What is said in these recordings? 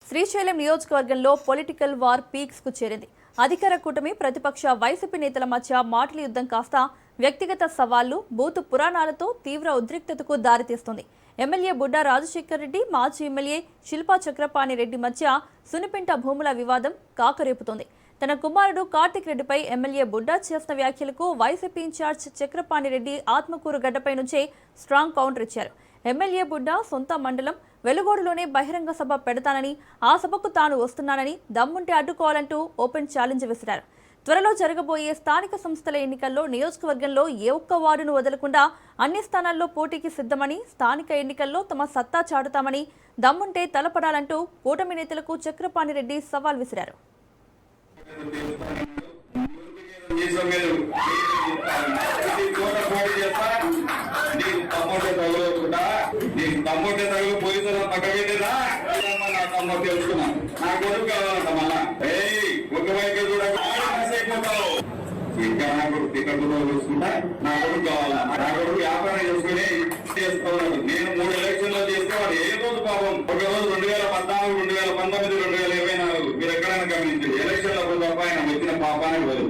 శ్రీశైలం నియోజకవర్గంలో political war peaks కు చేరింది. అధికార కూటమి ప్రతిపక్ష వైసీపీ నేతల మధ్య మాటల యుద్ధం కాస్త వ్యక్తిగత సవాళ్లు, బూతు పురాణాలతో తీవ్ర ఉద్రిక్తతకు దారితీస్తుంది. ఎమ్మెల్యే బుడ్డా రాజశేఖర్ రెడ్డి, మాజీ ఎమ్మెల్యే శిల్పా చక్రపాణి రెడ్డి మధ్య సునిపెంట భూముల వివాదం కాకరేపుతోంది. తన కుమారుడు కార్తిక్ రెడ్డిపై ఎమ్మెల్యే బుడ్డా చేసిన వ్యాఖ్యలకు వైసీపీ ఇన్ఛార్జ్ చక్రపాణి రెడ్డి ఆత్మకూరు గడ్డపై నుంచే స్ట్రాంగ్ కౌంటర్ ఇచ్చారు. ఎమ్మెల్యే బుడ్డా సొంత మండలం వెలుగోడులోనే బహిరంగ సభ పెడతానని, ఆ సభకు తాను వస్తున్నానని, దమ్ముంటే అడ్డుకోవాలంటూ ఓపెన్ ఛాలెంజ్ విసిరారు. త్వరలో జరగబోయే స్థానిక సంస్థల ఎన్నికల్లో నియోజకవర్గంలో ఏ ఒక్క వార్డును వదలకుండా అన్ని స్థానాల్లో పోటీకి సిద్ధమని, స్థానిక ఎన్నికల్లో తమ సత్తా చాటుతామని, దమ్ముంటే తలపడాలంటూ కూటమి నేతలకు చక్రపాణి రెడ్డి సవాల్ విసిరారు. చూసుకుంటా నా కొడుకు కావాలా, నా కొడుకు వ్యాపారం చేసుకుని చేసుకోవాలి. నేను 3 ఎలక్షన్లో చేసుకోవాలి. ఏ రోజు పాపం ఒక రోజు 2014, 2019, 2024 మీరు ఎక్కడైనా గమనించండి. ఎలక్షన్ల తప్ప ఆయన వచ్చిన పాపానికి బదులు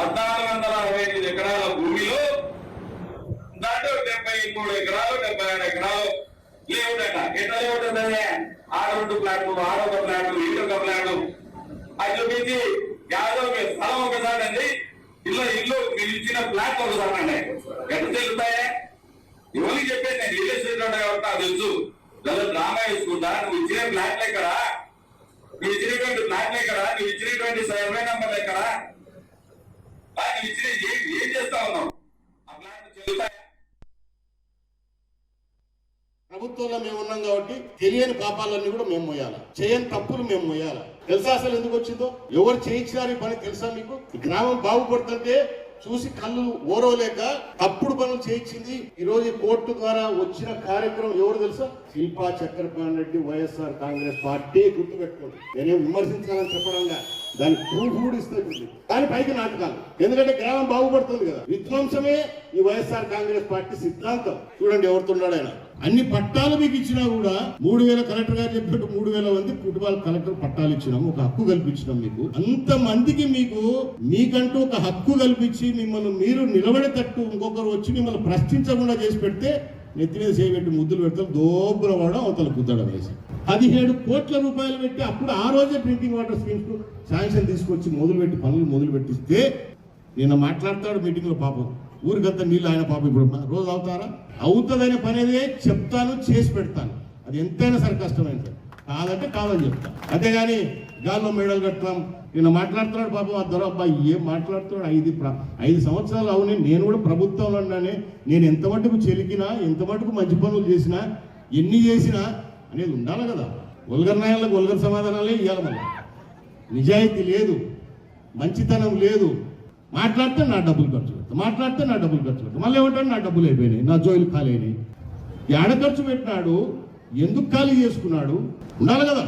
1465 ఎకరాల భూమిలో దాంట్లో 73 ఎకరాలు 76 ఎకరాలు లేవుడట. ఎట్లా లేవుంటుందండి? ఆడొక ఫ్లాట్లు, ఆడొక ఫ్లాట్లు, ఈడొక ఫ్లాట్లు అది చూపించి యాదవ్ స్థలం ఒకసారి అండి, ఇల్లు మీరు ఇచ్చిన ఫ్లాట్ ఒకసారి అండి. ఎట్లా తెలుస్తాయా? ఎవరికి చెప్పేది? నేను రియల్ ఎస్టేట్ కాబట్టి నాకు తెలుసు. లేదా డ్రామా వేసుకుంటా. నువ్వు ఇచ్చిన ఫ్లాట్లు ఎక్కడా? నువ్వు ఇచ్చినటువంటి ఫ్లాట్లు ఎక్కడా? నువ్వు ఇచ్చినటువంటి సర్వే నంబర్లు ఎక్కడా? నువ్వు ఇచ్చిన ఏం చేస్తా ఉన్నావు? ఆ ఫ్లాట్లు చెల్లుతాయా? ప్రభుత్వంలో మేము ఉన్నాం కాబట్టి తెలియని పాపాలన్నీ కూడా మేము మోయాలి, చేయని తప్పులు మేము మోయాలి. తెలుసా అసలు ఎందుకు వచ్చిందో? ఎవరు చేయించినారు ఈ పని తెలుసా మీకు? ఈ గ్రామం బాగుపడుతుంటే చూసి కళ్ళు ఓరవలేక తప్పుడు పనులు చేయించింది. ఈ రోజు కోర్టు ద్వారా వచ్చిన కార్యక్రమం ఎవరు తెలుసా? శిల్పా చక్రపాణి రెడ్డి, వైఎస్ఆర్ కాంగ్రెస్ పార్టీ. గుర్తు పెట్టుకోండి. నేనేం విమర్శించాలని చెప్పడంగా దాని ప్రూఫ్ కూడా ఇస్తుంది. దాని పైకి నాటకాలు. ఎందుకంటే గ్రామం బాగుపడుతుంది కదా. విధ్వంసమే ఈ వైఎస్ఆర్ కాంగ్రెస్ పార్టీ సిద్ధాంతం. చూడండి ఎవరుతున్నాడు ఆయన. అన్ని పట్టాలు మీకు ఇచ్చినా కూడా 3000 కలెక్టర్ గారు చెప్పినట్టు 3000 మంది కుటుంబాల కలెక్టర్ పట్టాలు ఇచ్చినాం, ఒక హక్కు కల్పించినాం. మీకు అంతమందికి మీకంటూ ఒక హక్కు కల్పించి మిమ్మల్ని మీరు నిలబడేటట్టు ఇంకొకరు వచ్చి మిమ్మల్ని ప్రశ్నించకుండా చేసి పెడితే నెత్తి మీద చేయబెట్టి ముద్దులు పెడతారు. దోబ్రవాడం అవతల కుద్దడం వేసి 17 కోట్ల రూపాయలు పెట్టి అప్పుడు ఆ రోజే డ్రింకింగ్ వాటర్ స్కీమ్స్ శాంక్షన్ తీసుకొచ్చి పనులు మొదలు పెట్టిస్తే నిన్న మాట్లాడతాడు మీటింగ్ లో. పాపం ఊరికంతా నీళ్ళు ఆయన పాపం ఇప్పుడు రోజు అవుతారా? అవుతుందనే పని అదే చెప్తాను, చేసి పెడతాను. అది ఎంతైనా సరే కష్టమైంది. కాదంటే కాదని చెప్తాను. అంతేగాని గాల్లో మేడలు కడతాం. నిన్న మాట్లాడుతున్నాడు పాపం ఆ దొర అబ్బాయి. ఏం మాట్లాడుతున్నాడు? 5 సంవత్సరాలు అవునే నేను కూడా ప్రభుత్వంలో ఉన్నానే. నేను ఎంత మటుకు చెలికినా, ఎంత మటుకు మంచి పనులు చేసినా, ఎన్ని చేసినా అనేది ఉండాలి కదా. ఒల్గర్ నాయాలకు ఒల్గర్ సమాధానాలే ఇవ్వాలి. మళ్ళీ నిజాయితీ లేదు, మంచితనం లేదు. మాట్లాడితే నా డబ్బులు ఖర్చు పెడతా, మళ్ళీ ఏమంటాడు? నా డబ్బులు అయిపోయినాయి, నా జోయిలు ఖాళీ అయినాయి. ఏడ ఖర్చు పెట్టినాడు, ఎందుకు ఖాళీ చేసుకున్నాడు ఉండాలి కదా.